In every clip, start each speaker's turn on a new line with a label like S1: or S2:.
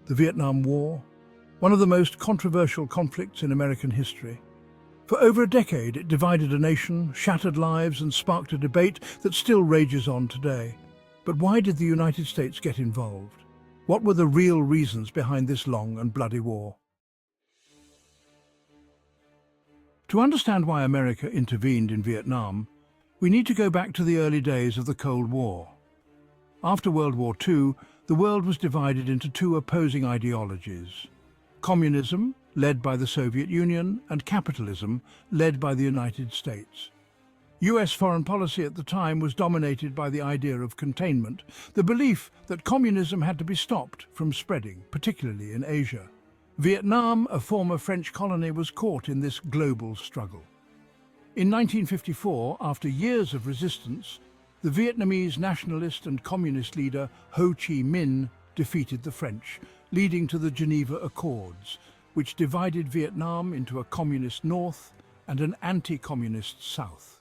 S1: The Vietnam War, one of the most controversial conflicts in American history. For over a decade, it divided a nation, shattered lives, and sparked a debate that still rages on today. But why did the United States get involved? What were the real reasons behind this long and bloody war? To understand why America intervened in Vietnam, we need to go back to the early days of the Cold War. After World War II, the world was divided into two opposing ideologies: communism, led by the Soviet Union, and capitalism, led by the United States. US foreign policy at the time was dominated by the idea of containment, the belief that communism had to be stopped from spreading, particularly in Asia. Vietnam, a former French colony, was caught in this global struggle. In 1954, after years of resistance, the Vietnamese nationalist and communist leader Ho Chi Minh defeated the French, leading to the Geneva Accords, which divided Vietnam into a communist north and an anti-communist south.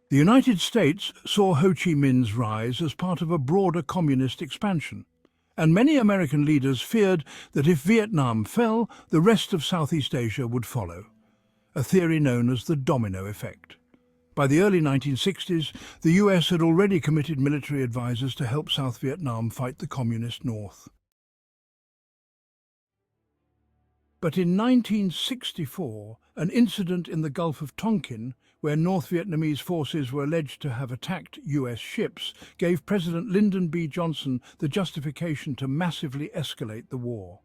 S1: The United States saw Ho Chi Minh's rise as part of a broader communist expansion, and many American leaders feared that if Vietnam fell, the rest of Southeast Asia would follow, a theory known as the domino effect. By the early 1960s, the US had already committed military advisors to help South Vietnam fight the communist North. But in 1964, an incident in the Gulf of Tonkin, where North Vietnamese forces were alleged to have attacked US ships, gave President Lyndon B. Johnson the justification to massively escalate the war.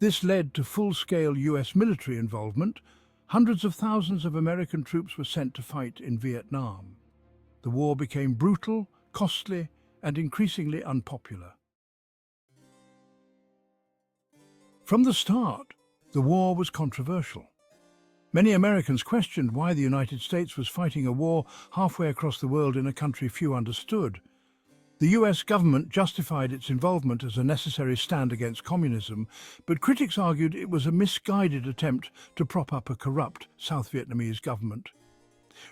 S1: This led to full-scale US military involvement. Hundreds of thousands of American troops were sent to fight in Vietnam. The war became brutal, costly, and increasingly unpopular. From the start, the war was controversial. Many Americans questioned why the United States was fighting a war halfway across the world in a country few understood. The US government justified its involvement as a necessary stand against communism, but critics argued it was a misguided attempt to prop up a corrupt South Vietnamese government.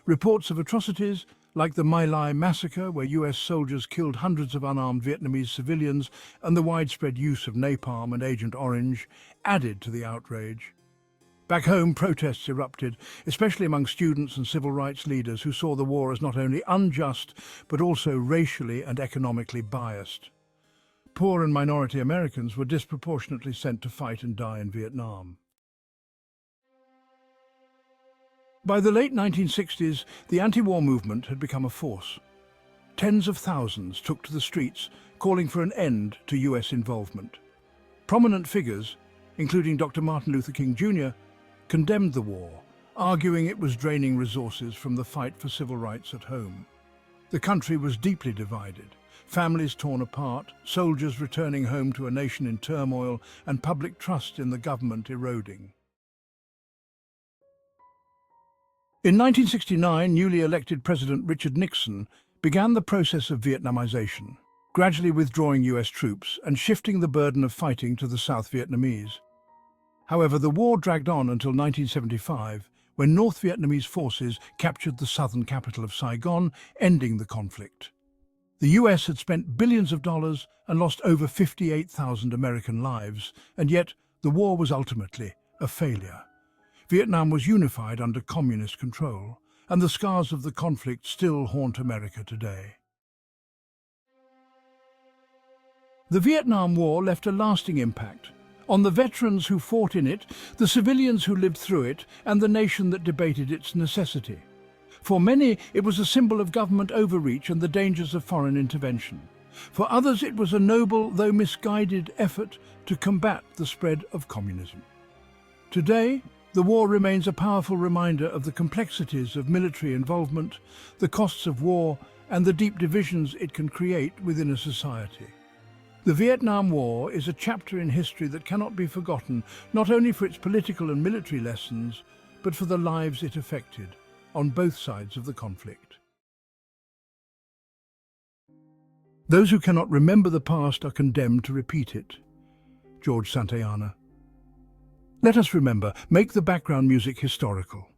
S1: Reports of atrocities, like the My Lai massacre, where US soldiers killed hundreds of unarmed Vietnamese civilians, and the widespread use of napalm and Agent Orange, added to the outrage. Back home, protests erupted, especially among students and civil rights leaders who saw the war as not only unjust, but also racially and economically biased. Poor and minority Americans were disproportionately sent to fight and die in Vietnam. By the late 1960s, the anti-war movement had become a force. Tens of thousands took to the streets, calling for an end to US involvement. Prominent figures, including Dr. Martin Luther King Jr., condemned the war, arguing it was draining resources from the fight for civil rights at home. The country was deeply divided, families torn apart, soldiers returning home to a nation in turmoil, and public trust in the government eroding. In 1969, newly elected President Richard Nixon began the process of Vietnamization, gradually withdrawing US troops and shifting the burden of fighting to the South Vietnamese. However, the war dragged on until 1975, when North Vietnamese forces captured the southern capital of Saigon, ending the conflict. The US had spent billions of dollars and lost over 58,000 American lives, and yet the war was ultimately a failure. Vietnam was unified under communist control, and the scars of the conflict still haunt America today. The Vietnam War left a lasting impact on the veterans who fought in it, the civilians who lived through it, and the nation that debated its necessity. For many, it was a symbol of government overreach and the dangers of foreign intervention. For others, it was a noble, though misguided, effort to combat the spread of communism. Today, the war remains a powerful reminder of the complexities of military involvement, the costs of war, and the deep divisions it can create within a society. The Vietnam War is a chapter in history that cannot be forgotten, not only for its political and military lessons, but for the lives it affected on both sides of the conflict. Those who cannot remember the past are condemned to repeat it. George Santayana. Let us remember, make the background music historical.